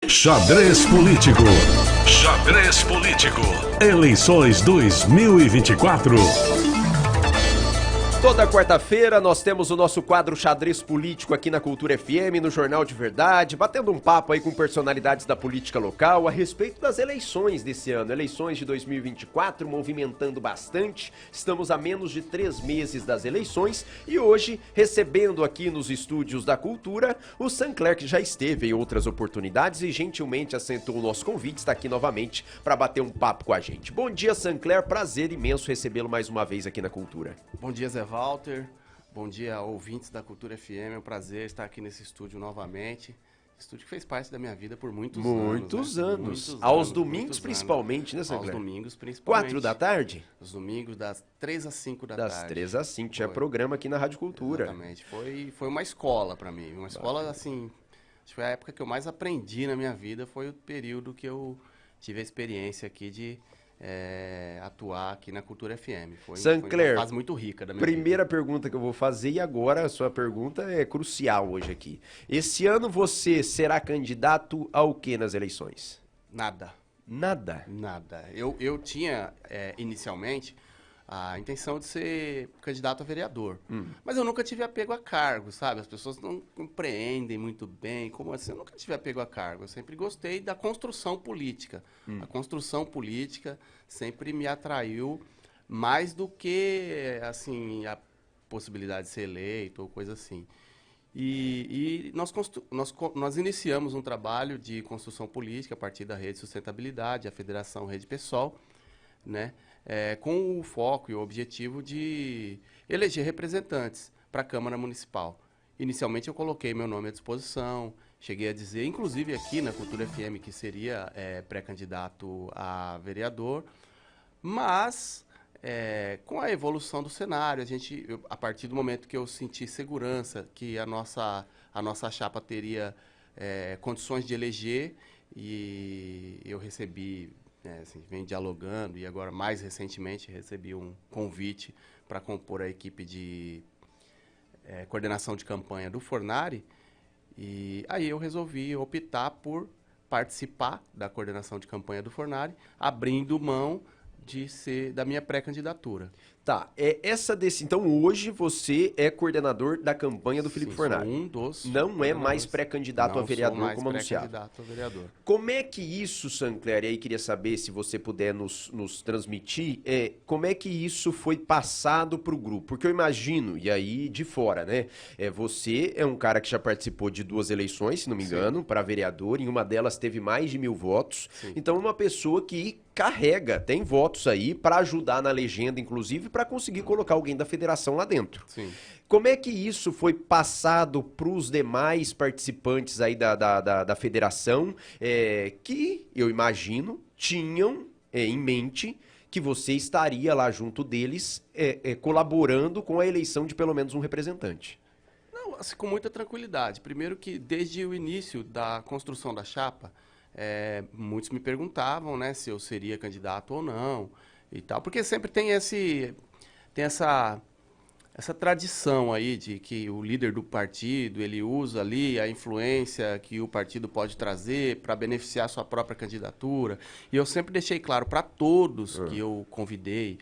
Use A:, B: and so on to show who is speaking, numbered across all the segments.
A: Xadrez Político. Xadrez Político. Eleições 2024.
B: Toda quarta-feira nós temos o nosso quadro Xadrez Político aqui na Cultura FM, no Jornal de Verdade, batendo um papo aí com personalidades da política local a respeito das eleições desse ano, eleições de 2024, movimentando bastante. Estamos a menos de 3 meses das eleições e hoje recebendo aqui nos estúdios da Cultura o Sancler, que já esteve em outras oportunidades e gentilmente aceitou o nosso convite, está aqui novamente para bater um papo com a gente. Bom dia, Sancler, prazer imenso recebê-lo mais uma vez aqui na Cultura.
C: Bom dia, Zé Walter, bom dia, ouvintes da Cultura FM, é um prazer estar aqui nesse estúdio novamente. Estúdio que fez parte da minha vida por muitos anos.
B: Muitos anos. Aos domingos principalmente, né, Sancler?
C: Aos domingos principalmente.
B: 4 da tarde?
C: Os domingos das 3 às 5 da tarde.
B: Das 3 às 5, tinha programa aqui na Rádio Cultura.
C: Exatamente, foi uma escola para mim, uma escola assim, acho que foi a época que eu mais aprendi na minha vida, foi o período que eu tive a experiência aqui de atuar aqui na Cultura FM. Foi uma fase muito rica da minha
B: primeira
C: vida.
B: Pergunta que eu vou fazer e agora a sua pergunta é crucial hoje aqui. Esse ano você será candidato ao que nas eleições?
C: Nada.
B: Nada?
C: Nada. Eu tinha, inicialmente, a intenção de ser candidato a vereador. Mas eu nunca tive apego a cargo, sabe? As pessoas não compreendem muito bem como assim. Eu nunca tive apego a cargo. Eu sempre gostei da construção política. A construção política sempre me atraiu mais do que, assim, a possibilidade de ser eleito ou coisa assim. E nós iniciamos um trabalho de construção política a partir da Rede Sustentabilidade, a Federação Rede Pessoal, né? Com o foco e o objetivo de eleger representantes para a Câmara Municipal. Inicialmente eu coloquei meu nome à disposição, cheguei a dizer, inclusive aqui na Cultura FM, que seria pré-candidato a vereador, mas com a evolução do cenário, a partir do momento que eu senti segurança que a nossa chapa teria condições de eleger, e eu recebi... assim, vem dialogando e agora mais recentemente recebi um convite para compor a equipe de coordenação de campanha do Fornari, e aí eu resolvi optar por participar da coordenação de campanha do Fornari, abrindo mão da minha pré-candidatura.
B: Tá, então hoje você é coordenador da campanha do Felipe Fornari.
C: Sou um dos.
B: Não é mais pré-candidato a vereador como anunciado.
C: Pré-candidato a vereador.
B: Como é que isso, Sancler, e aí queria saber se você puder nos transmitir, como é que isso foi passado para o grupo? Porque eu imagino, e aí de fora, né? Você é um cara que já participou de 2 eleições, se não me engano, para vereador, em uma delas teve mais de 1.000 votos. Sim. Então é uma pessoa que tem votos aí para ajudar na legenda, inclusive, para conseguir colocar alguém da federação lá dentro.
C: Sim.
B: Como é que isso foi passado para os demais participantes aí da federação, que, eu imagino, tinham em mente que você estaria lá junto deles, colaborando com a eleição de pelo menos um representante?
C: Não, assim, com muita tranquilidade. Primeiro que, desde o início da construção da chapa, muitos me perguntavam, né, se eu seria candidato ou não e tal, porque sempre tem essa tradição aí de que o líder do partido, ele usa ali a influência que o partido pode trazer para beneficiar a sua própria candidatura, e eu sempre deixei claro para todos que eu convidei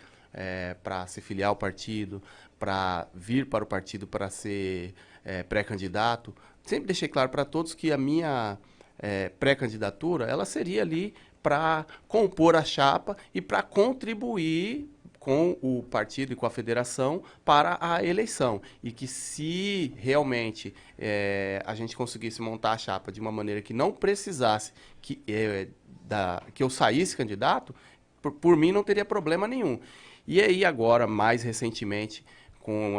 C: para se filiar ao partido, para vir para o partido para ser pré-candidato, sempre deixei claro para todos que a minha pré-candidatura, ela seria ali para compor a chapa e para contribuir com o partido e com a federação para a eleição. E que se realmente a gente conseguisse montar a chapa de uma maneira que não precisasse que eu saísse candidato, por mim não teria problema nenhum. E aí agora, mais recentemente, com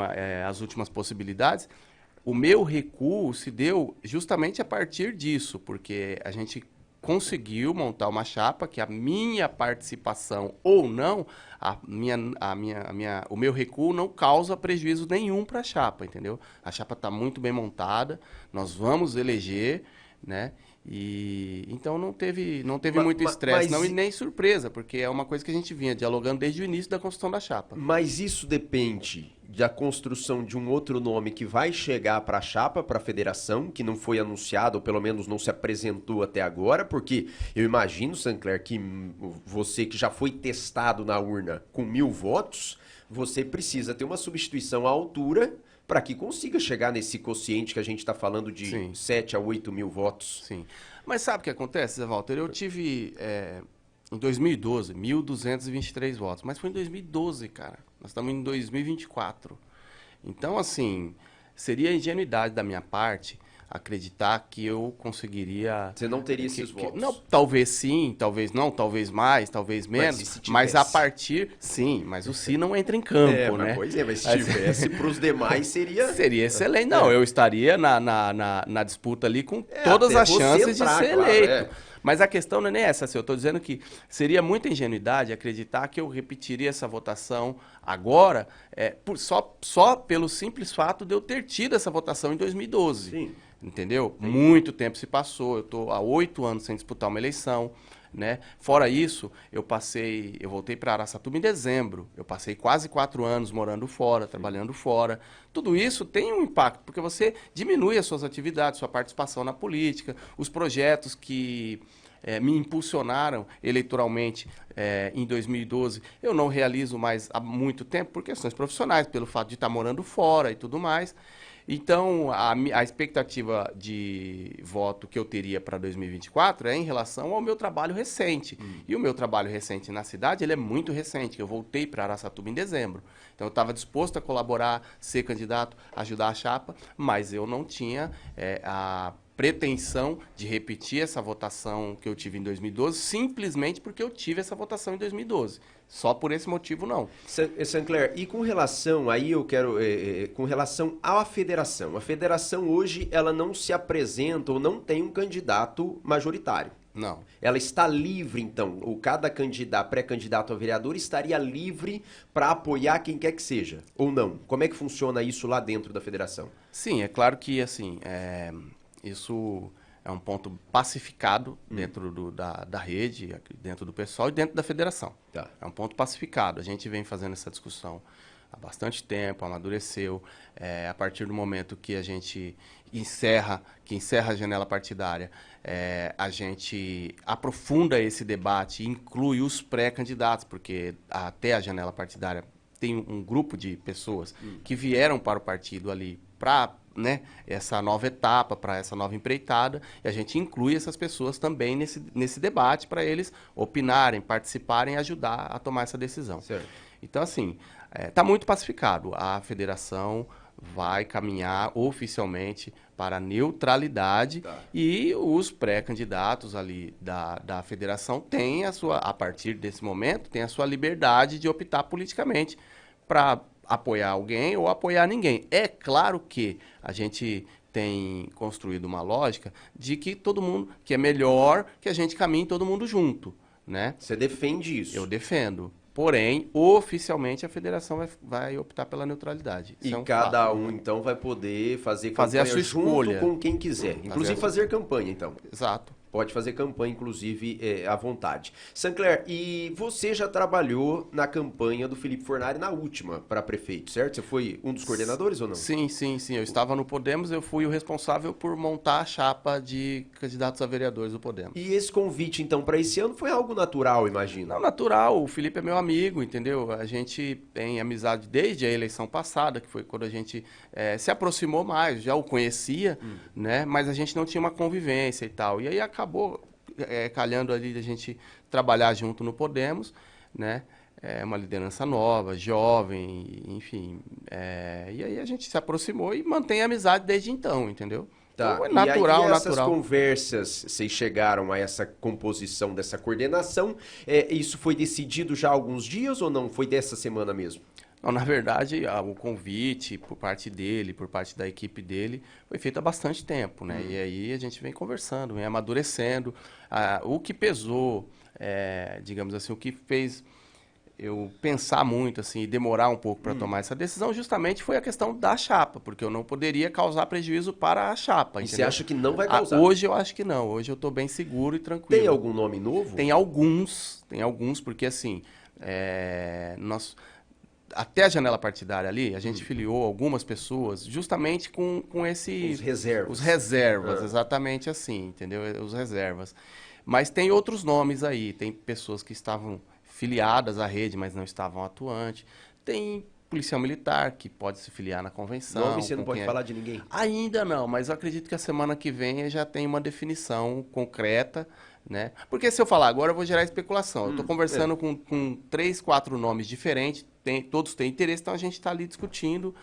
C: as últimas possibilidades, o meu recuo se deu justamente a partir disso, porque a gente conseguiu montar uma chapa que a minha participação ou não, o meu recuo não causa prejuízo nenhum para a chapa, entendeu? A chapa está muito bem montada, nós vamos eleger, né? E então não teve muito estresse, não, e nem surpresa, porque é uma coisa que a gente vinha dialogando desde o início da construção da chapa.
B: Mas isso depende da construção de um outro nome que vai chegar para a chapa, para a federação, que não foi anunciado, ou pelo menos não se apresentou até agora, porque eu imagino, Sancler, que você que já foi testado na urna com 1.000 votos, você precisa ter uma substituição à altura para que consiga chegar nesse quociente que a gente está falando de
C: Sim.
B: 7 a 8 mil votos.
C: Sim. Mas sabe o que acontece, Zé Walter? Eu tive, em 2012, 1.223 votos. Mas foi em 2012, cara. Nós estamos em 2024. Então, assim, seria ingenuidade da minha parte acreditar que eu conseguiria...
B: Você não teria esses votos.
C: Não, talvez sim, talvez não, talvez mais, talvez menos.
B: e se
C: Mas a
B: tivesse?
C: partir... Sim, mas o se não entra em campo, né?
B: Pois é, mas se tivesse para os demais seria...
C: Seria excelente. Não, eu estaria na disputa ali com todas
B: até
C: as
B: você
C: chances
B: entrar,
C: de ser
B: claro,
C: eleito. Mas a questão não é nem essa, assim, eu estou dizendo que seria muita ingenuidade acreditar que eu repetiria essa votação agora, só pelo simples fato de eu ter tido essa votação em 2012.
B: Sim.
C: Entendeu? Sim. Muito tempo se passou, eu estou há 8 anos sem disputar uma eleição. Né? Fora isso, eu voltei para Araçatuba em dezembro. Eu passei quase 4 anos morando fora, trabalhando fora. Tudo isso tem um impacto, porque você diminui as suas atividades, sua participação na política, os projetos que me impulsionaram eleitoralmente em 2012. Eu não realizo mais há muito tempo por questões profissionais, pelo fato de estar morando fora e tudo mais. Então, a expectativa de voto que eu teria para 2024 é em relação ao meu trabalho recente. E o meu trabalho recente na cidade, ele é muito recente. Eu voltei para Araçatuba em dezembro. Então, eu estava disposto a colaborar, ser candidato, ajudar a chapa, mas eu não tinha a pretensão de repetir essa votação que eu tive em 2012, simplesmente porque eu tive essa votação em 2012. Só por esse motivo, não.
B: Sancler, e com relação, aí eu quero, com relação à federação. A federação hoje, ela não se apresenta ou não tem um candidato majoritário.
C: Não.
B: Ela está livre, então, ou cada candidato, pré-candidato a vereador estaria livre para apoiar quem quer que seja, ou não? Como é que funciona isso lá dentro da federação?
C: Sim, é claro que, assim, isso é um ponto pacificado dentro da rede, dentro do pessoal e dentro da federação.
B: Tá.
C: É um ponto pacificado. A gente vem fazendo essa discussão há bastante tempo, amadureceu. A partir do momento que a gente encerra a janela partidária, a gente aprofunda esse debate e inclui os pré-candidatos, porque até a janela partidária tem um grupo de pessoas que vieram para o partido ali para essa nova etapa, para essa nova empreitada, e a gente inclui essas pessoas também nesse debate para eles opinarem, participarem e ajudar a tomar essa decisão.
B: Certo.
C: Então, assim, está muito pacificado. A federação vai caminhar oficialmente para a neutralidade e os pré-candidatos ali da federação têm a partir desse momento, têm a sua liberdade de optar politicamente para apoiar alguém ou apoiar ninguém. É claro que a gente tem construído uma lógica de que todo mundo, que é melhor que a gente caminhe todo mundo junto, né?
B: Você defende isso?
C: Eu defendo. Porém, oficialmente a federação vai optar pela neutralidade.
B: E
C: é um
B: cada
C: fato,
B: um,
C: né?
B: então, vai poder fazer
C: Fazer a
B: campanha
C: sua
B: junto
C: escolha.
B: com quem quiser. Inclusive fazer campanha, então.
C: Exato.
B: Pode fazer campanha, inclusive, à vontade. Sancler, e você já trabalhou na campanha do Felipe Fornari na última para prefeito, certo? Você foi um dos coordenadores ou não?
C: Sim. Eu estava no Podemos, eu fui o responsável por montar a chapa de candidatos a vereadores do Podemos.
B: E esse convite, então, para esse ano foi algo natural, imagino?
C: Não, natural. O Felipe é meu amigo, entendeu? A gente tem amizade desde a eleição passada, que foi quando a gente se aproximou mais. Já o conhecia, né? Mas a gente não tinha uma convivência e tal. E aí acabou calhando ali a gente trabalhar junto no Podemos, né? Uma liderança nova, jovem, enfim. E aí a gente se aproximou e mantém a amizade desde então, entendeu?
B: Tá.
C: Então, é natural,
B: e aí, essas
C: natural.
B: conversas, vocês chegaram a essa composição dessa coordenação, isso foi decidido já há alguns dias ou não? Foi dessa semana mesmo?
C: Não, na verdade, o convite por parte dele, por parte da equipe dele, foi feito há bastante tempo, né? E aí a gente vem conversando, vem amadurecendo. O que pesou, digamos assim, o que fez eu pensar muito assim e demorar um pouco para tomar essa decisão justamente foi a questão da chapa, porque eu não poderia causar prejuízo para a chapa.
B: E
C: entendeu?
B: você acha que não vai causar?
C: Hoje eu acho que não. Hoje eu estou bem seguro e tranquilo.
B: Tem algum nome novo?
C: Tem alguns, porque assim, até a janela partidária ali, a gente filiou algumas pessoas justamente com esse...
B: Os reservas.
C: Os reservas, exatamente assim, entendeu? Os reservas. Mas tem outros nomes aí, tem pessoas que estavam filiadas à rede, mas não estavam atuantes. Tem policial militar que pode se filiar na convenção.
B: Nome você não pode falar de ninguém?
C: Ainda não, mas eu acredito que a semana que vem já tem uma definição concreta, né? Porque se eu falar agora, eu vou gerar especulação. Eu estou conversando com 3, 4 nomes diferentes, todos têm interesse, então a gente está ali discutindo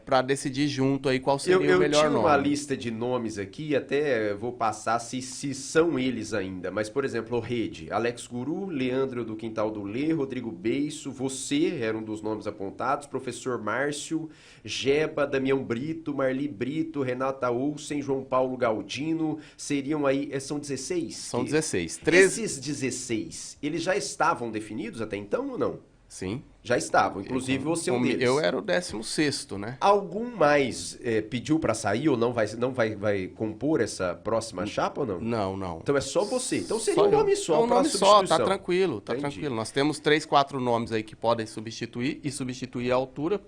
C: para decidir junto aí qual seria o melhor nome.
B: Eu tinha uma lista de nomes aqui, até vou passar se são eles ainda, mas, por exemplo, o Rede, Alex Guru, Leandro do Quintal do Lê, Rodrigo Beiço, você era um dos nomes apontados, professor Márcio, Jeba, Damião Brito, Marli Brito, Renata Olsen, João Paulo Galdino, seriam aí, são 16?
C: São 16.
B: Esses 16, eles já estavam definidos até então ou não?
C: Sim.
B: Já estavam, inclusive você é um deles.
C: Eu era o 16º, né?
B: Algum mais pediu para sair ou não vai compor essa próxima chapa ou não?
C: Não, não.
B: Então é só você. Então seria um nome só.
C: É um nome só, tá tranquilo, tá
B: Entendi.
C: tranquilo. Nós temos 3, 4 nomes aí que podem substituir e substituir a altura.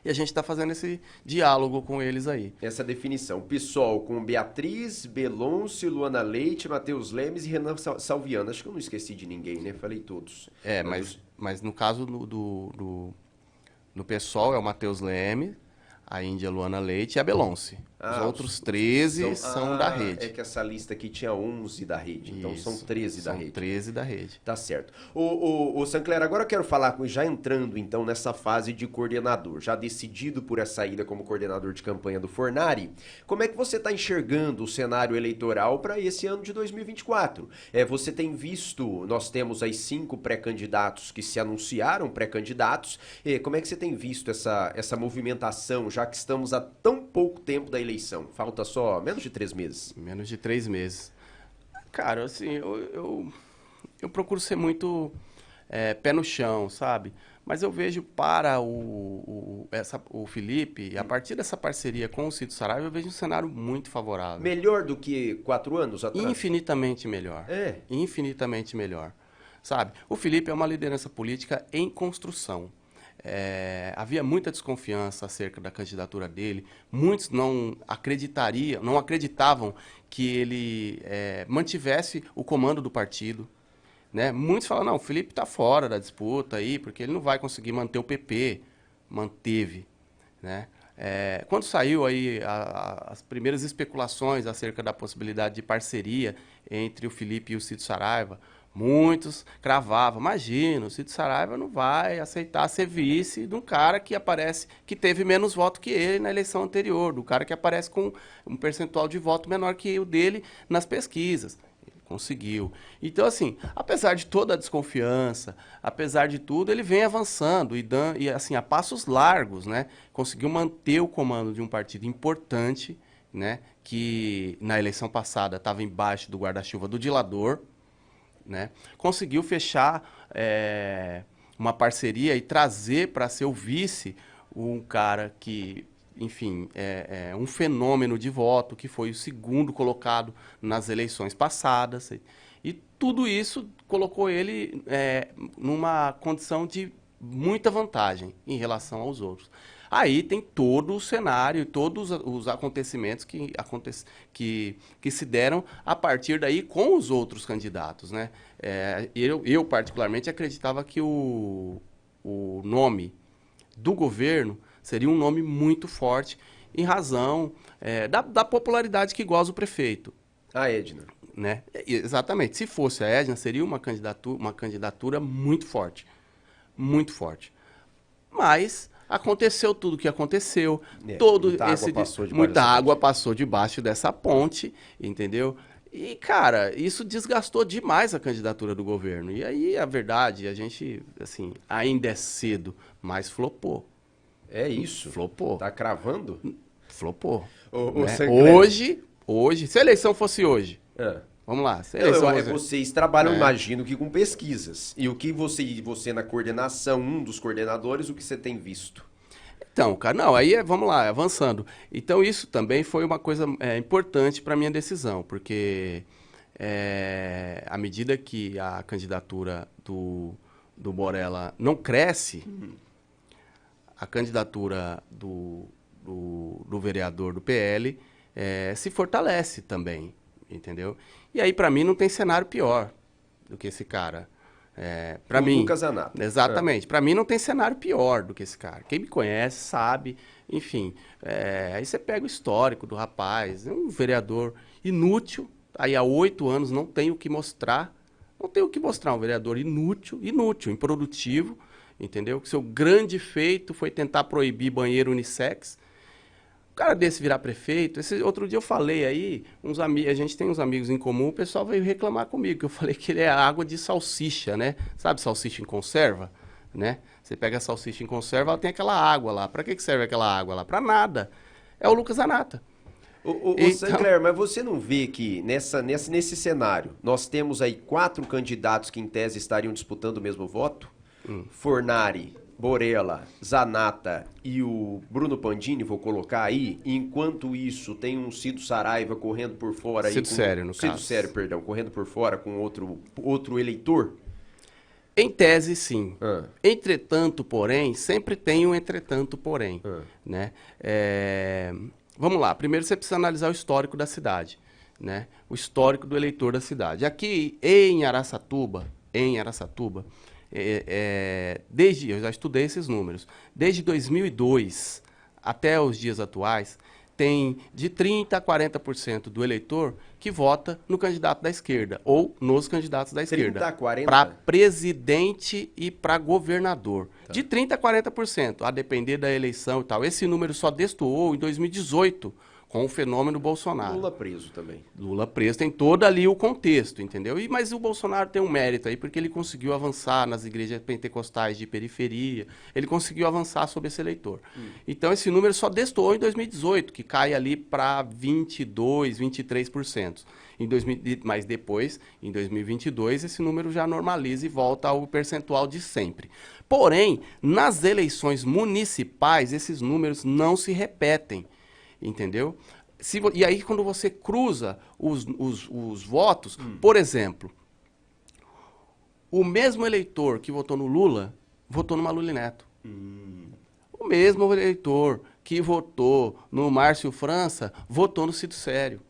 C: E a gente está fazendo esse diálogo com eles aí.
B: Essa definição. PSOL com Beatriz, Belonce, Luana Leite, Matheus Lemes e Renan Salviano. Acho que eu não esqueci de ninguém, né? Falei todos.
C: Mas no caso do PSOL é o Matheus Leme, a Índia Luana Leite e a Belonce. Os outros 13 são da rede.
B: É que essa lista aqui tinha 11 da rede. Então são 13 da rede.
C: São 13 da rede.
B: Tá certo. Ô Sancler, agora eu quero falar, já entrando então nessa fase de coordenador, já decidido por essa ida como coordenador de campanha do Fornari, como é que você está enxergando o cenário eleitoral para esse ano de 2024? Você tem visto, nós temos aí 5 pré-candidatos que se anunciaram pré-candidatos, como é que você tem visto essa movimentação, já que estamos há tão pouco tempo da eleição? Falta só menos de 3 meses.
C: Menos de 3 meses. Cara, assim, eu procuro ser muito pé no chão, sabe? Mas eu vejo para o Felipe, a partir dessa parceria com o Cito Saraiva, eu vejo um cenário muito favorável.
B: Melhor do que 4 anos atrás?
C: Infinitamente melhor. Infinitamente melhor. Sabe? O Felipe é uma liderança política em construção. Havia muita desconfiança acerca da candidatura dele. Muitos não acreditavam que ele mantivesse o comando do partido, né? Muitos falam, não, o Felipe está fora da disputa aí, porque ele não vai conseguir manter o PP. Manteve, né? Quando saiu aí as primeiras especulações acerca da possibilidade de parceria entre o Felipe e o Cito Saraiva, muitos cravavam, imagina, o Cito Saraiva não vai aceitar ser vice de um cara que teve menos voto que ele na eleição anterior, do cara que aparece com um percentual de voto menor que o dele nas pesquisas. Ele conseguiu. Então, assim, apesar de toda a desconfiança, apesar de tudo, ele vem avançando e assim, a passos largos, né? Conseguiu manter o comando de um partido importante, né? Que na eleição passada estava embaixo do guarda-chuva do Dilador, né? Conseguiu fechar uma parceria e trazer para ser o vice um cara que, enfim, é um fenômeno de voto, que foi o segundo colocado nas eleições passadas. E tudo isso colocou ele numa condição de muita vantagem em relação aos outros. Aí tem todo o cenário, todos os acontecimentos que se deram a partir daí com os outros candidatos, né? Eu particularmente acreditava que o nome do governo seria um nome muito forte em razão da popularidade que goza o prefeito.
B: A Edna.
C: Né? Exatamente. Se fosse a Edna, seria uma candidatura muito forte. Muito forte. Mas aconteceu tudo o que aconteceu. Muita água passou debaixo dessa ponte, entendeu? E, cara, isso desgastou demais a candidatura do governo. E aí, a verdade, a gente, assim, ainda é cedo, mas flopou.
B: É isso?
C: Flopou.
B: Tá cravando?
C: Flopou.
B: Né?
C: Hoje, se a eleição fosse hoje, vamos lá. Se a eleição
B: vocês trabalham, imagino que com pesquisas. E o que você na coordenação, um dos coordenadores, o que você tem visto?
C: Então, cara, não, aí vamos lá, avançando. Então, isso também foi uma coisa importante para a minha decisão, porque à medida que a candidatura do do Borella não cresce, a candidatura do vereador do PL se fortalece também, entendeu? E aí, para mim, não tem cenário pior do que esse cara. Para mim,
B: Lucas Zanata.
C: Exatamente. Para mim, não tem cenário pior do que esse cara. Quem me conhece sabe, enfim. Aí você pega o histórico do rapaz, é um vereador inútil, aí há 8 anos não tem o que mostrar. Não tem o que mostrar, um vereador inútil, improdutivo, entendeu? Que seu grande feito foi tentar proibir banheiro unissex. O cara desse virar prefeito, outro dia eu falei aí, a gente tem uns amigos em comum, o pessoal veio reclamar comigo, que eu falei que ele é água de salsicha, né? Sabe salsicha em conserva, né? Você pega a salsicha em conserva, ela tem aquela água lá. Pra que serve aquela água lá? Pra nada. É o Lucas Zanata.
B: Então... Sancler, mas você não vê que nesse cenário, nós temos aí 4 candidatos que em tese estariam disputando o mesmo voto? Fornari, Borella, Zanata e o Bruno Pandini, vou colocar aí. Enquanto isso, tem um Cido Saraiva correndo por fora.
C: Cido Sério, no caso.
B: Cido Sério, perdão, correndo por fora com outro eleitor?
C: Em tese, sim. Entretanto, porém, sempre tem um entretanto, porém. Né? Vamos lá, primeiro você precisa analisar o histórico da cidade, né? O histórico do eleitor da cidade. Aqui em Araçatuba, eu já estudei esses números, desde 2002 até os dias atuais, tem de 30% a 40% do eleitor que vota no candidato da esquerda, ou nos candidatos da esquerda.
B: 30% a 40%?
C: Para presidente e para governador. Tá. De 30% a 40%, a depender da eleição e tal. Esse número só destoou em 2018, com o fenômeno Bolsonaro.
B: Lula preso também.
C: Lula preso, tem todo ali o contexto, entendeu? Mas o Bolsonaro tem um mérito aí, porque ele conseguiu avançar nas igrejas pentecostais de periferia, ele conseguiu avançar sobre esse eleitor. Então esse número só destoou em 2018, que cai ali para 22%, 23%. Mas depois, em 2022, esse número já normaliza e volta ao percentual de sempre. Porém, nas eleições municipais, esses números não se repetem. Entendeu? E aí, quando você cruza os votos, por exemplo, o mesmo eleitor que votou no Lula, votou no Maluf Neto. O mesmo eleitor que votou no Márcio França, votou no Cido Sério.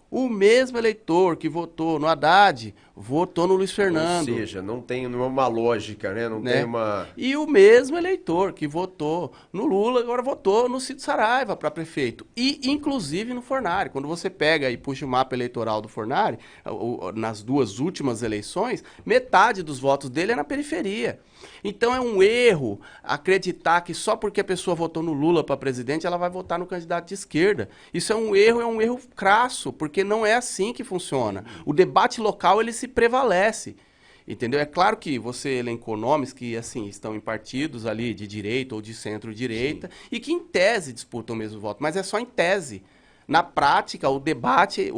C: O mesmo eleitor que votou no Haddad, votou no Luiz Fernando.
B: Ou seja, não tem uma lógica, né? Não tem uma...
C: E o mesmo eleitor que votou no Lula, agora votou no Cido Saraiva para prefeito. E, inclusive, no Fornari. Quando você pega e puxa o mapa eleitoral do Fornari, nas 2 últimas eleições, metade dos votos dele é na periferia. Então é um erro acreditar que só porque a pessoa votou no Lula para presidente, ela vai votar no candidato de esquerda. Isso é um erro crasso, porque não é assim que funciona. O debate local, ele se prevalece. Entendeu? É claro que você elencou nomes que, assim, estão em partidos ali de direita ou de centro-direita e que, em tese, disputam o mesmo voto, mas é só em tese. Na prática, o debate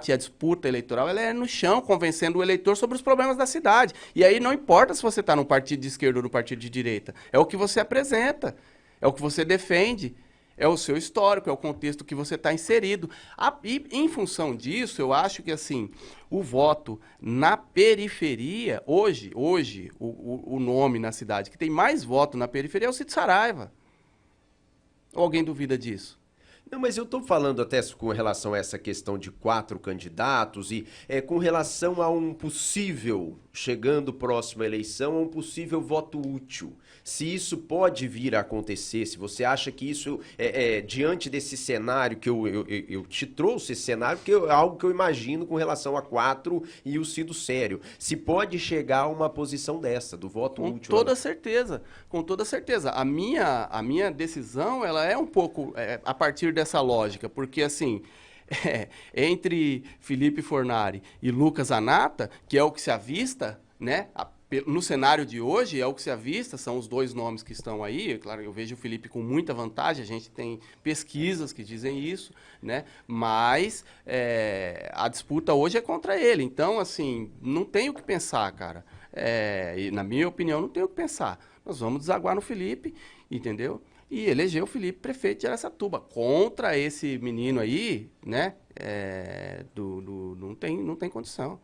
C: e a disputa eleitoral, ela é no chão, convencendo o eleitor sobre os problemas da cidade. E aí não importa se você está no partido de esquerda ou no partido de direita. É o que você apresenta, é o que você defende, é o seu histórico, é o contexto que você está inserido. E, em função disso, eu acho que, assim, o voto na periferia, hoje o nome na cidade que tem mais voto na periferia é o Cido Saraiva. Ou alguém duvida disso?
B: Não, mas eu estou falando até com relação a essa questão de 4 candidatos e com relação a um possível, chegando próximo à eleição, a um possível voto útil. Se isso pode vir a acontecer, se você acha que isso, diante desse cenário que eu te trouxe, esse cenário, que é algo que eu imagino com relação a 4 e o Cido Sério, se pode chegar a uma posição dessa, do voto útil.
C: Com toda certeza, com toda certeza. A minha decisão, ela é um pouco a partir dessa lógica, porque assim, entre Felipe Fornari e Lucas Zanata, que é o que se avista, né, no cenário de hoje, é o que se avista, são os 2 nomes que estão aí. Claro, eu vejo o Felipe com muita vantagem, a gente tem pesquisas que dizem isso, né? Mas a disputa hoje é contra ele. Então, assim, não tem o que pensar, cara. E, na minha opinião, não tem o que pensar. Nós vamos desaguar no Felipe, entendeu? E eleger o Felipe prefeito de Araçatuba. Contra esse menino aí, né? Não tem condição.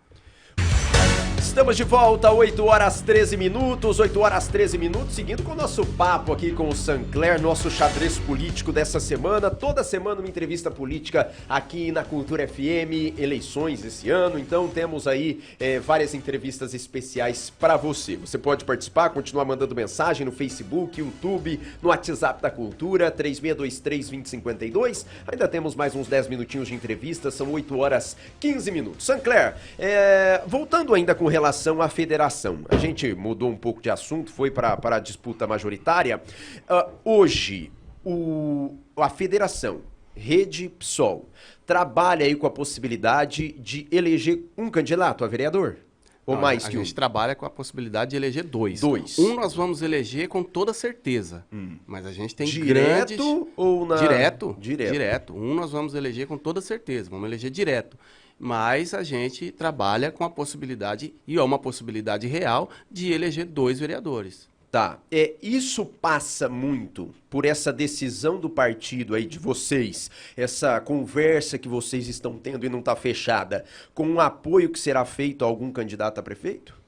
B: Estamos de volta, 8 horas 13 minutos, 8 horas 13 minutos, seguindo com o nosso papo aqui com o Sancler, nosso xadrez político dessa semana. Toda semana uma entrevista política aqui na Cultura FM, eleições esse ano, então temos aí várias entrevistas especiais para você. Você pode participar, continuar mandando mensagem no Facebook, YouTube, no WhatsApp da Cultura, 3623-2052. Ainda temos mais uns 10 minutinhos de entrevista, são 8 horas 15 minutos. Sancler, voltando ainda com relação à federação, a gente mudou um pouco de assunto, foi para a disputa majoritária. Hoje, a federação, Rede PSOL, trabalha aí com a possibilidade de eleger um candidato a vereador? Ou
C: Não,
B: mais
C: a
B: que um?
C: gente trabalha com a possibilidade de eleger dois.
B: Um
C: nós vamos eleger com toda certeza. Mas a gente tem
B: direto
C: grandes...
B: ou na...
C: Direto. Nós vamos eleger com toda certeza. Vamos eleger direto. Mas a gente trabalha com a possibilidade, e é uma possibilidade real, de eleger 2 vereadores.
B: Tá, isso passa muito por essa decisão do partido aí de vocês, essa conversa que vocês estão tendo e não está fechada, com um apoio que será feito a algum candidato a prefeito?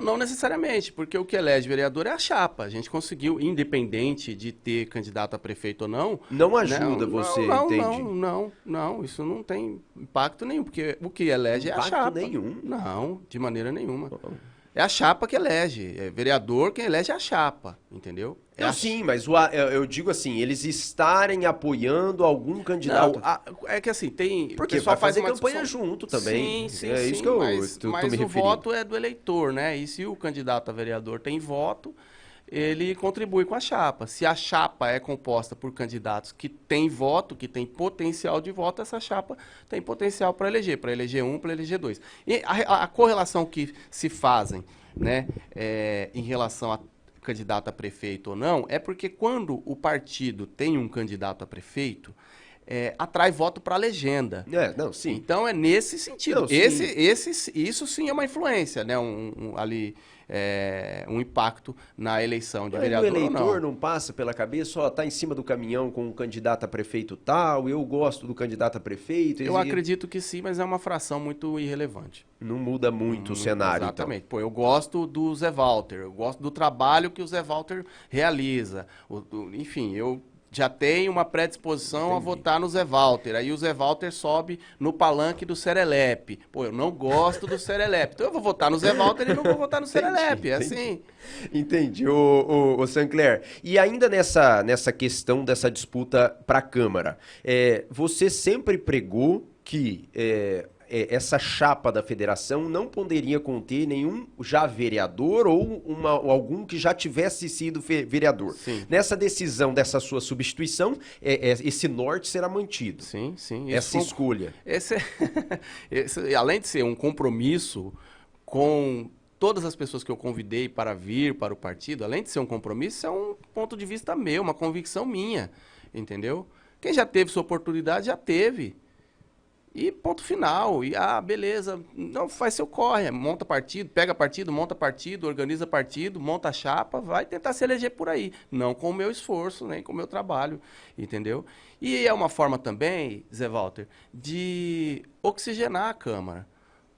C: Não necessariamente, porque o que elege vereador é a chapa. A gente conseguiu, independente de ter candidato a prefeito ou não...
B: Não ajuda você, entende?
C: Não, isso não tem impacto nenhum, porque o que elege é a chapa.
B: Impacto nenhum?
C: Não, de maneira nenhuma. É a chapa que elege. É vereador, quem elege é a chapa, entendeu?
B: Sim, mas eu digo assim, eles estarem apoiando algum candidato.
C: Não, é que assim, tem...
B: Porque
C: o pessoal
B: vai fazer
C: uma
B: campanha
C: discussão.
B: junto também.
C: Sim,
B: isso que eu tô
C: mas
B: me
C: o
B: referindo.
C: voto é do eleitor, né? E se o candidato a vereador tem voto, ele contribui com a chapa. Se a chapa é composta por candidatos que têm voto, que têm potencial de voto, essa chapa tem potencial para eleger um, para eleger 2. E a correlação que se fazem, né, em relação a candidato a prefeito ou não, é porque quando o partido tem um candidato a prefeito, atrai voto para a legenda.
B: Não, sim.
C: Então é nesse sentido.
B: Não, sim.
C: Isso sim é uma influência, né? Um impacto na eleição de vereador
B: o eleitor
C: ou não.
B: não passa pela cabeça, tá em cima do caminhão com um candidato a prefeito tal, eu gosto do candidato a prefeito.
C: Eu acredito que sim, mas é uma fração muito irrelevante.
B: Não muda muito o cenário,
C: exatamente. Então. Pô, eu gosto do Zé Walter, eu gosto do trabalho que o Zé Walter realiza. Enfim, eu já tenho uma predisposição a votar no Zé Walter. Aí o Zé Walter sobe no palanque do Serelepe. Pô, eu não gosto do Serelepe. Então eu vou votar no Zé Walter e não vou votar no Serelepe. É assim.
B: Entendi, ô Sancler. E ainda nessa questão dessa disputa para a Câmara, você sempre pregou que essa chapa da federação não poderia conter nenhum já vereador ou algum que já tivesse sido vereador.
C: Sim.
B: Nessa decisão dessa sua substituição, esse norte será mantido.
C: Sim.
B: Essa escolha.
C: Além de ser um compromisso com todas as pessoas que eu convidei para vir para o partido, além de ser um compromisso, é um ponto de vista meu, uma convicção minha, entendeu? Quem já teve sua oportunidade, já teve. E ponto final. E, beleza, não faz seu corre, monta partido, pega partido, monta partido, organiza partido, monta chapa, vai tentar se eleger por aí. Não com o meu esforço, nem com o meu trabalho, entendeu? E é uma forma também, Zé Walter, de oxigenar a Câmara.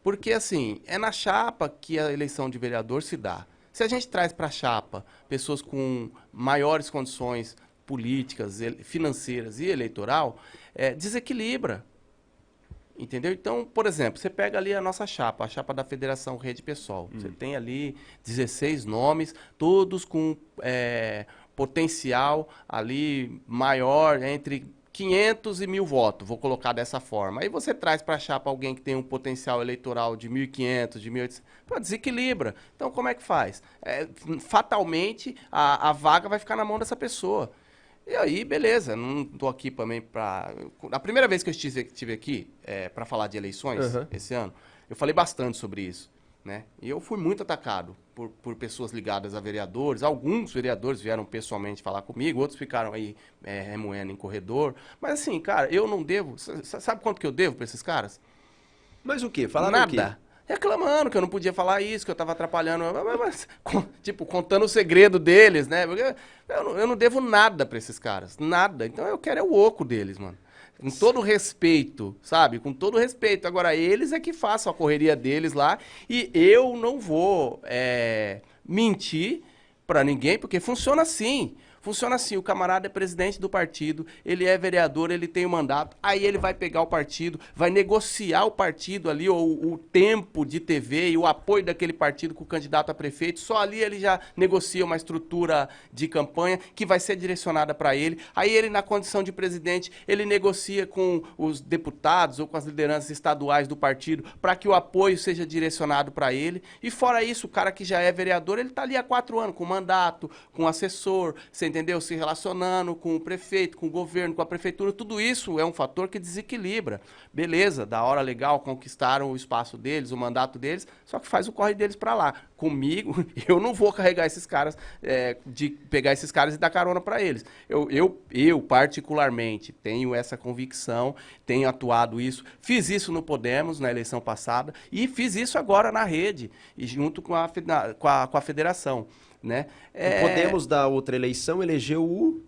C: Porque, assim, é na chapa que a eleição de vereador se dá. Se a gente traz para a chapa pessoas com maiores condições políticas, financeiras e eleitoral, desequilibra. Entendeu? Então, por exemplo, você pega ali a nossa chapa, a chapa da Federação Rede PSOL. Você tem ali 16 nomes, todos com potencial ali maior, entre 500 e 1.000 votos, vou colocar dessa forma. Aí você traz para a chapa alguém que tem um potencial eleitoral de 1.500, de 1.800, desequilibra. Então, como é que faz? Fatalmente, a vaga vai ficar na mão dessa pessoa. E aí, beleza, não estou aqui também para... A primeira vez que eu estive aqui para falar de eleições, esse ano, eu falei bastante sobre isso, né? E eu fui muito atacado por pessoas ligadas a vereadores. Alguns vereadores vieram pessoalmente falar comigo, outros ficaram aí remoendo em corredor. Mas assim, cara, eu não devo... Sabe quanto que eu devo para esses caras?
B: Mas o quê? Falaram
C: nada.
B: O quê?
C: Reclamando que eu não podia falar isso, que eu estava atrapalhando, tipo, contando o segredo deles, né? Porque eu não devo nada para esses caras, nada. Então eu quero o oco deles, mano. Com todo respeito, sabe? Com todo respeito. Agora, eles é que façam a correria deles lá e eu não vou mentir pra ninguém, porque funciona assim. Funciona assim, o camarada é presidente do partido, ele é vereador, ele tem o mandato, aí ele vai pegar o partido, vai negociar o partido ali, ou o tempo de TV e o apoio daquele partido com o candidato a prefeito, só ali ele já negocia uma estrutura de campanha que vai ser direcionada para ele, aí ele na condição de presidente, ele negocia com os deputados ou com as lideranças estaduais do partido para que o apoio seja direcionado para ele, e fora isso, o cara que já é vereador, ele tá ali há 4 anos, com mandato, com assessor, você entendeu? Se relacionando com o prefeito, com o governo, com a prefeitura, tudo isso é um fator que desequilibra. Beleza, da hora legal, conquistaram o espaço deles, o mandato deles, só que faz o corre deles para lá. Comigo, eu não vou carregar esses caras, de pegar esses caras e dar carona para eles. Eu, particularmente, tenho essa convicção, tenho atuado isso, fiz isso no Podemos, na eleição passada, e fiz isso agora na rede, e junto com a federação. Né?
B: O Podemos, da outra eleição, elegeu o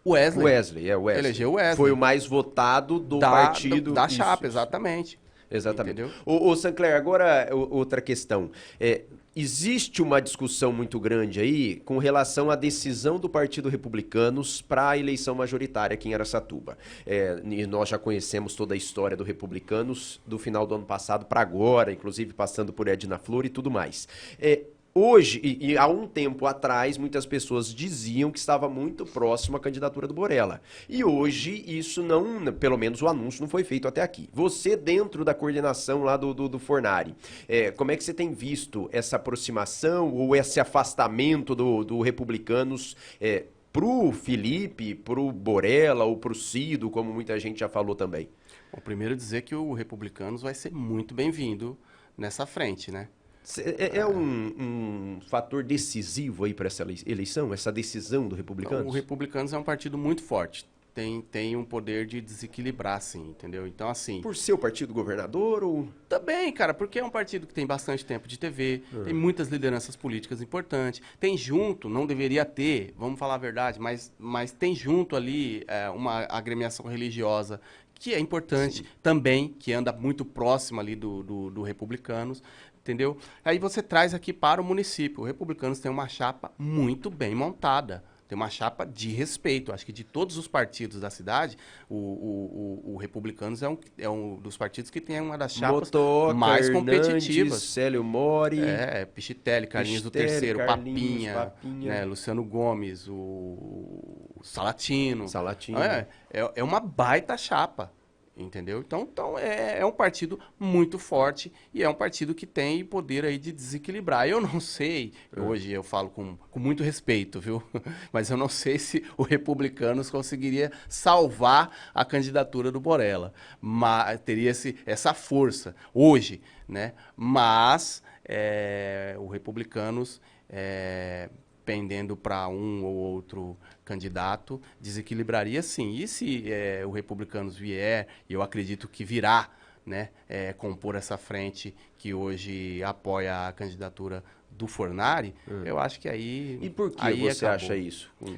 C: Wesley.
B: Wesley. Elegeu o Wesley. Foi o mais votado do partido.
C: Da chapa, exatamente.
B: Exatamente. Ô, Sancler, agora outra questão. Existe uma discussão muito grande aí com relação à decisão do Partido Republicanos para a eleição majoritária aqui em Araçatuba. E nós já conhecemos toda a história do Republicanos do final do ano passado para agora, inclusive passando por Edna Flor e tudo mais. Hoje, e há um tempo atrás, muitas pessoas diziam que estava muito próximo à candidatura do Borella. E hoje, isso não, pelo menos o anúncio não foi feito até aqui. Você, dentro da coordenação lá do Fornari, como é que você tem visto essa aproximação ou esse afastamento do Republicanos pro Felipe, pro Borella ou pro Cido, como muita gente já falou também?
C: Bom, primeiro dizer que o Republicanos vai ser muito bem-vindo nessa frente, né?
B: É um fator decisivo aí para essa eleição, essa decisão do Republicanos?
C: O Republicanos é um partido muito forte. Tem um poder de desequilibrar, sim, entendeu? Então, assim...
B: Por ser o partido governador ou...
C: Também, cara, porque é um partido que tem bastante tempo de TV, tem muitas lideranças políticas importantes, tem junto, não deveria ter, vamos falar a verdade, mas tem junto ali uma agremiação religiosa que é importante também, que anda muito próxima ali do Republicanos, entendeu? Aí você traz aqui para o município. O Republicanos tem uma chapa muito bem montada. Tem uma chapa de respeito. Acho que de todos os partidos da cidade, o Republicanos é um dos partidos que tem uma das chapas mais competitivas.
B: Célio Mori.
C: Pichitelli, Carlinhos do Terceiro, Papinha. Né, Luciano Gomes, o Salatino. É uma baita chapa. Entendeu? Então é um partido muito forte e é um partido que tem poder aí de desequilibrar. Eu não sei, hoje eu falo com muito respeito, viu? Mas eu não sei se o Republicanos conseguiria salvar a candidatura do Borella. Mas teria essa força hoje, né? Mas o Republicanos... pendendo para um ou outro candidato, desequilibraria sim. E se o Republicanos vier, e eu acredito que virá, né, compor essa frente que hoje apoia a candidatura do Fornari, eu acho que aí...
B: E por que você acha isso com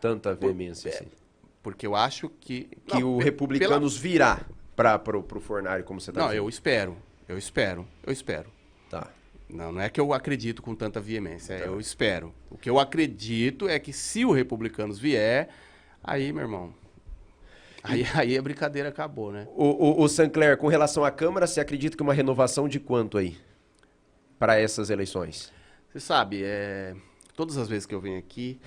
B: tanta veemência assim?
C: Porque eu acho que...
B: Que o Republicanos virá para o Fornari, como você está dizendo.
C: Não, eu espero.
B: Tá.
C: Não é que eu acredito com tanta veemência, eu espero. O que eu acredito é que se o Republicanos vier, aí, meu irmão, aí a brincadeira acabou, né?
B: O Sancler, com relação à Câmara, você acredita que uma renovação de quanto aí para essas eleições?
C: Você sabe, todas as vezes que eu venho aqui...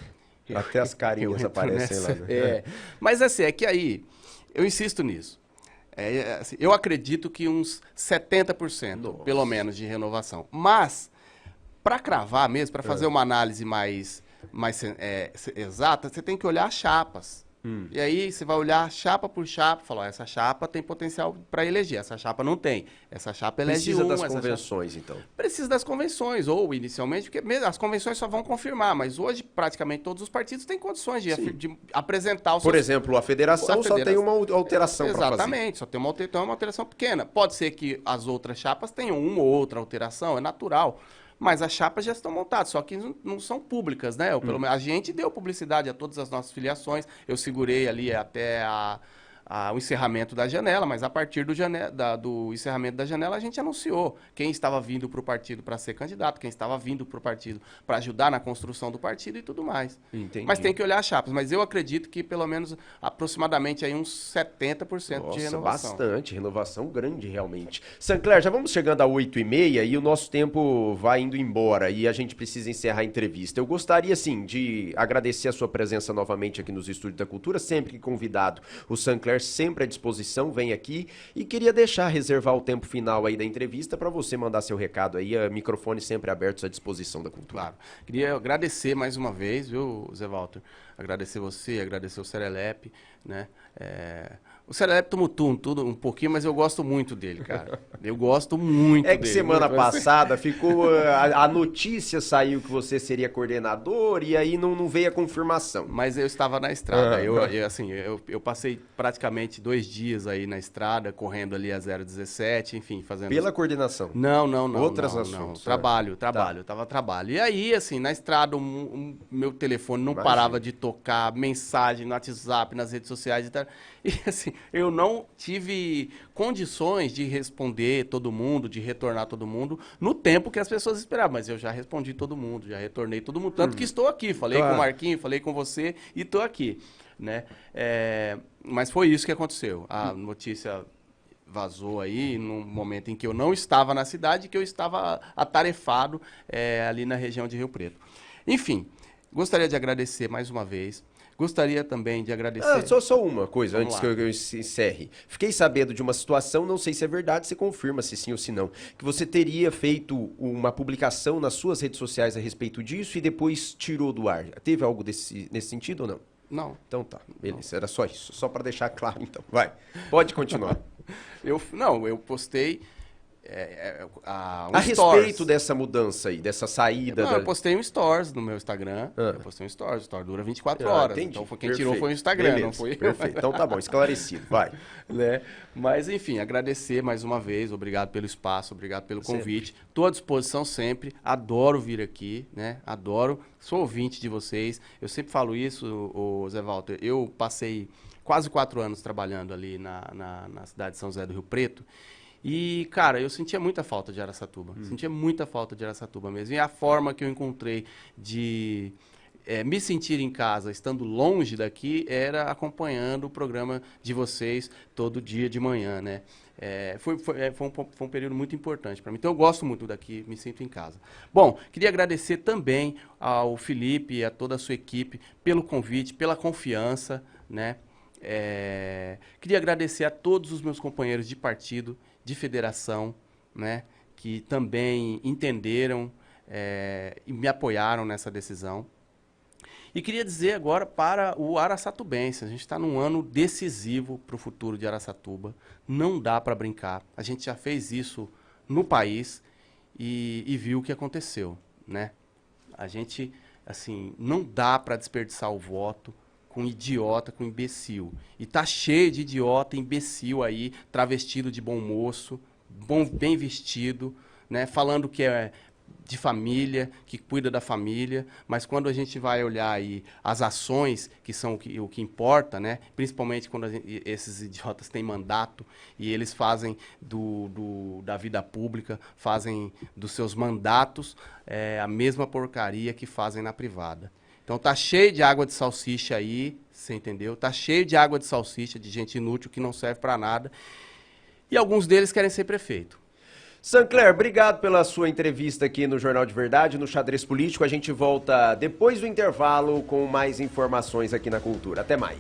B: Até as carinhas aparecem lá, né?
C: Mas assim, é que aí, eu insisto nisso. Assim, eu acredito que uns 70%, pelo menos, de renovação. Mas, para cravar mesmo, para fazer uma análise mais exata, você tem que olhar as chapas. E aí você vai olhar chapa por chapa e falar, essa chapa tem potencial para eleger, essa chapa não tem. Essa chapa elege
B: Precisa das convenções, então.
C: Precisa das convenções, ou inicialmente, porque as convenções só vão confirmar, mas hoje praticamente todos os partidos têm condições de apresentar os seus...
B: Por exemplo, a federação só tem uma alteração para fazer.
C: Exatamente, só tem uma alteração pequena. Pode ser que as outras chapas tenham uma ou outra alteração, é natural. Mas as chapas já estão montadas, só que não são públicas, né? Pelo menos a gente deu publicidade a todas as nossas filiações. Eu segurei ali até o encerramento da janela, mas a partir do encerramento da janela a gente anunciou quem estava vindo para o partido para ser candidato, quem estava vindo para o partido para ajudar na construção do partido e tudo mais.
B: Entendi.
C: Mas tem que olhar as chapas. Mas eu acredito que pelo menos aproximadamente aí uns 70% de renovação.
B: Bastante, renovação grande realmente. Sancler, já vamos chegando a 8h30 e o nosso tempo vai indo embora e a gente precisa encerrar a entrevista. Eu gostaria, sim, de agradecer a sua presença novamente aqui nos Estúdios da Cultura, sempre que convidado. O Sancler sempre à disposição, vem aqui e queria reservar o tempo final aí da entrevista para você mandar seu recado aí, microfone sempre abertos à disposição da Cultura.
C: Claro. Queria agradecer mais uma vez, viu, Zé Walter? Agradecer você, agradecer o Serelepe, né? O Serelepe tumultua tudo um pouquinho, mas eu gosto muito dele, cara. Eu gosto muito dele.
B: É que semana passada ficou... A notícia saiu que você seria coordenador e aí não veio a confirmação.
C: Mas eu estava na estrada. Eu passei praticamente 2 dias aí na estrada, correndo ali a 017, enfim, fazendo...
B: Pela coordenação?
C: Não.
B: Outras
C: não,
B: assuntos?
C: Trabalho. Tava trabalho. E aí, assim, na estrada, meu telefone não parava de tocar, mensagem no WhatsApp, nas redes sociais e tal. E assim, eu não tive condições de responder todo mundo, de retornar todo mundo no tempo que as pessoas esperavam. Mas eu já respondi todo mundo, já retornei todo mundo. Tanto que estou aqui. Falei com o Marquinhos, falei com você e estou aqui, né? Mas foi isso que aconteceu. A notícia vazou aí num momento em que eu não estava na cidade, que eu estava atarefado ali na região de Rio Preto. Enfim, gostaria de agradecer mais uma vez. Gostaria também de agradecer...
B: Só uma coisa,
C: Vamos
B: antes
C: lá.
B: que eu encerre. Fiquei sabendo de uma situação, não sei se é verdade, você confirma se sim ou se não, que você teria feito uma publicação nas suas redes sociais a respeito disso e depois tirou do ar. Teve algo nesse sentido ou não?
C: Não.
B: Então tá, beleza, era só isso. Só para deixar claro, então. Vai, pode continuar.
C: Eu postei...
B: a respeito dessa mudança aí, dessa saída...
C: eu postei um stories no meu Instagram. Eu postei um stories. O story dura 24 horas.
B: Entendi.
C: Então quem tirou foi o Instagram,
B: Beleza,
C: não foi eu.
B: Perfeito, então tá bom, esclarecido, vai.
C: Né? Mas, enfim, agradecer mais uma vez. Obrigado pelo espaço, obrigado pelo convite. Estou à disposição sempre. Adoro vir aqui, né? Adoro. Sou ouvinte de vocês. Eu sempre falo isso, Zé Walter. Eu passei quase 4 anos trabalhando ali na cidade de São José do Rio Preto. E, cara, eu sentia muita falta de Araçatuba. Sentia muita falta de Araçatuba mesmo. E a forma que eu encontrei de me sentir em casa, estando longe daqui, era acompanhando o programa de vocês todo dia de manhã, né? Foi um período muito importante para mim. Então, eu gosto muito daqui, me sinto em casa. Bom, queria agradecer também ao Felipe e a toda a sua equipe pelo convite, pela confiança, né? Queria agradecer a todos os meus companheiros de partido, de federação, né, que também entenderam e me apoiaram nessa decisão. E queria dizer agora para o araçatubense, a gente está num ano decisivo para o futuro de Araçatuba, não dá para brincar, a gente já fez isso no país e viu o que aconteceu, né? A gente, assim, não dá para desperdiçar o voto com idiota, com imbecil. E tá cheio de idiota, imbecil aí, travestido de bom moço, bem vestido, né? Falando que é de família, que cuida da família, mas quando a gente vai olhar aí as ações, que são o que importa, né? Principalmente quando esses idiotas têm mandato e eles fazem da vida pública, fazem dos seus mandatos a mesma porcaria que fazem na privada. Então tá cheio de água de salsicha aí, você entendeu? Tá cheio de água de salsicha, de gente inútil que não serve para nada. E alguns deles querem ser prefeito.
B: Sancler, obrigado pela sua entrevista aqui no Jornal de Verdade, no Xadrez Político. A gente volta depois do intervalo com mais informações aqui na Cultura. Até mais.